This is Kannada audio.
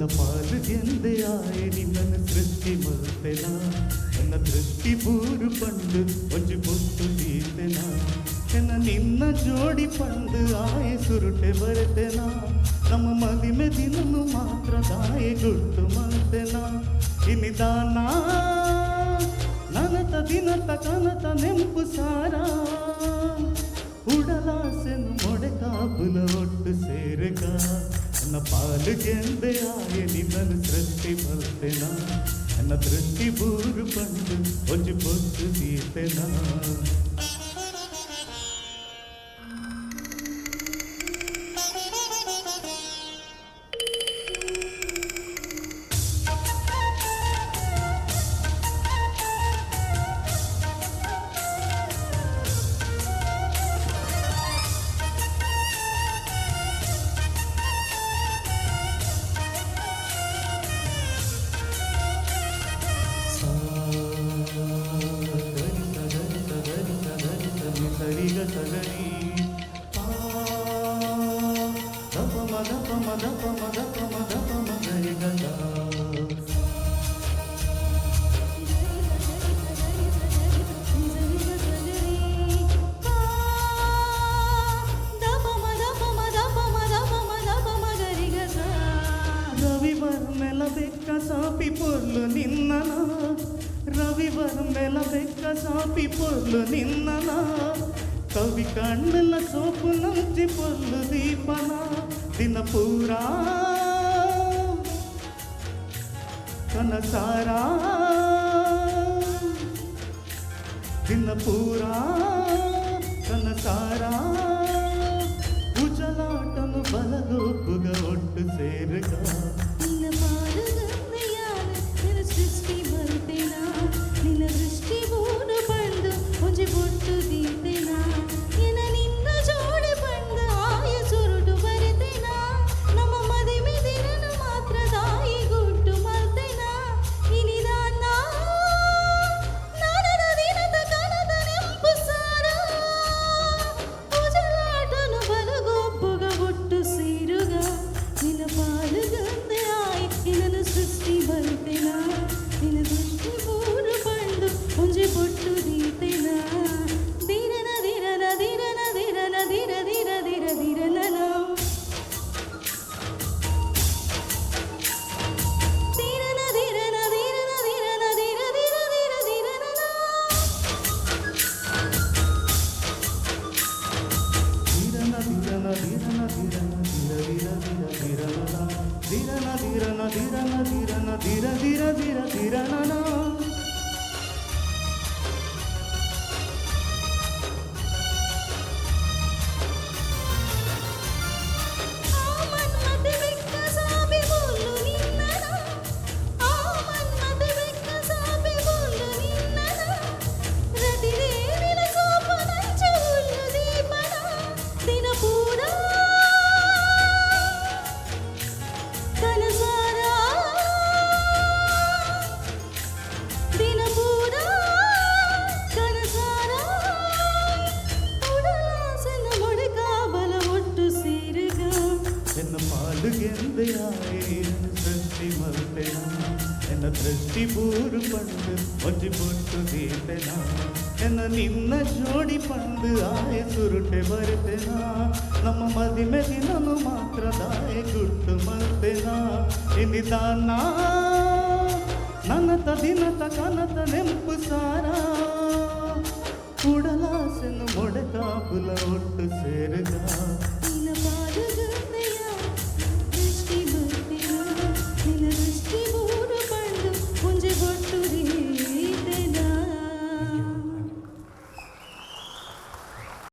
ನನ್ನ ಪಾಲಿಗೆಂದೇ ಆಯೆ ನಿನ್ನನ್ನು ಸೃಷ್ಟಿ ಮಲ್ತೆನ ನನ್ನ ದೃಷ್ಟಿ ಬೂರು ಪಂಡು ಒಂಜಿ ಬೊಟ್ಟು ತೀತೆನ ಎನ್ನ ನಿನ್ನ ಜೋಡಿ ಪಂಡು ಆಯೆ ಸುರುಟೆ ಬರೆತೆನ ನಮ್ಮ ಮದಿಮೆ ದಿನನು ಮಾತ್ರ ದಾಯೆ ಗುಟ್ಟು ಮಲ್ತೆನ ಇನಿದಾನ ನನತ ದಿನತ ಕನತ ನೆಂಪು ಸಾರ ಉಡಲಾಸೆನು ಮೊಡೆ ಕಾಬುಲ ಒಟ್ಟು ಸೇರುಗ ನನ್ನ ಪಾಲಿಗೆಂದೇ ಆಯೆ ನಿನ್ನನ್ನು ಸೃಷ್ಟಿ ಮಲ್ತೆನ ನನ್ನ ದೃಷ್ಟಿ ಬೂರು ಪಂಡು ಒಂಜಿ ಬೊಟ್ಟು ತೀತೆನ ಸರಿಗ ಸಗರಿ ದಪ ಮದ ಪಮ ದಪ ಮದ ಪಮ ದಪ ಮಗರಿ ಗದ ರವಿವರ್ ಮೆಲ ಬೆಕ್ಕ ಸಾಪಿ ಪೊರ್ಲು ನಿನ್ನನ ರವಿವರ್ ಮೆಲ ಬೆಕ್ಕ ಸಾಪಿ ಪೊರ್ಲು ನಿನ್ನನ ಕವಿ ಕಣ್ಣಲ ಸೋಪು ನಂಚಿ ಪೊಲ್ಲು ದೀಪನ ದಿನ ಪೂರ ಕನಸಾರ ದಿನ ಪೂರ ಕನಸಾರ ಉಜಲಾಟನು ಬಲಗೋಪುಗ ಒಟ್ಟು ಸೇರುಗ ಸೃಷ್ಟಿ ಬರುತ್ತೇನ ನಿನ್ನ ದೃಷ್ಟಿ ಬೋಡು ಪಂಡು ಒಂಜಿ ಬೊಟ್ಟು ದೀತೆನ ಎನ ನಿನ್ನ ಜೋಡಿ ಪಂಡ ಆಯ ಸುರುಟು ಬರೆತೆನ ನಮ್ಮ ಮದಿಮೆ ದಿನನು ಮಾತ್ರ ದಾಯಿ ಗುಟ್ಟು ಮಲ್ತೆನ ಇನಿದಾನ ನನದ ದಿನದ ಕನದ ನೆಂಪು ಸಾರ ಉಜಲಾಟನು ಬಲಗೊಬ್ಬುಗ ಒಟ್ಟು ಸೇರುಗ ನಿನ್ನ ಪಾಲುಗಂದೆ ಆಯ್ ನಿನ್ನನ್ನು ಸೃಷ್ಟಿ ಬರುತ್ತೇನ ನಿನ್ನ ದೃಷ್ಟಿ ಬೂರು ಪಂಡು ಒಂಜಿ ಬೊಟ್ಟು ದೀತೆನ ದಿರನ ದಿರನ ದಿರನ ದಿರನ ದಿರ ದಿರ ದಿರ ದಿರನನ ದಿರನ ದಿರನ ದಿರನ ದಿರನ ದಿರ ದಿರ ದಿರ ದಿರನನ ದಿರನ ದಿರನ ದಿರನ ದಿರನ ದಿರ ದಿರ ದಿರ ದಿರನ ಎನ್ನ ಪಾಲಿಗೆಂದೇ ಆಯೆ ಸೃಷ್ಟಿ ಮಲ್ತೆನ ಎನ್ನ ದೃಷ್ಟಿ ಬೂರು ಪಂಡು ಒಂಜಿ ಬೊಟ್ಟು ದೀತೆನ ಎನ್ನ ನಿನ್ನ ಜೋಡಿ ಪಂಡು ಆಯೆ ಸುರುಟೆ ಬರೆತೆನ ನಮ್ಮ ಮದಿಮೆ ದಿನನು ಮಾತ್ರ ದಾಯೆ ಗುಟ್ಟು ಮಲ್ತೆನ ಇನಿದಾನ ನನತ ದಿನತ ಕನತ ನೆಂಪು ಸಾರ ಉಡಲಾಸೆನು ಮೊಡೆ ಕಾಬುಲ ಒಟ್ಟು ಸೇರುಗ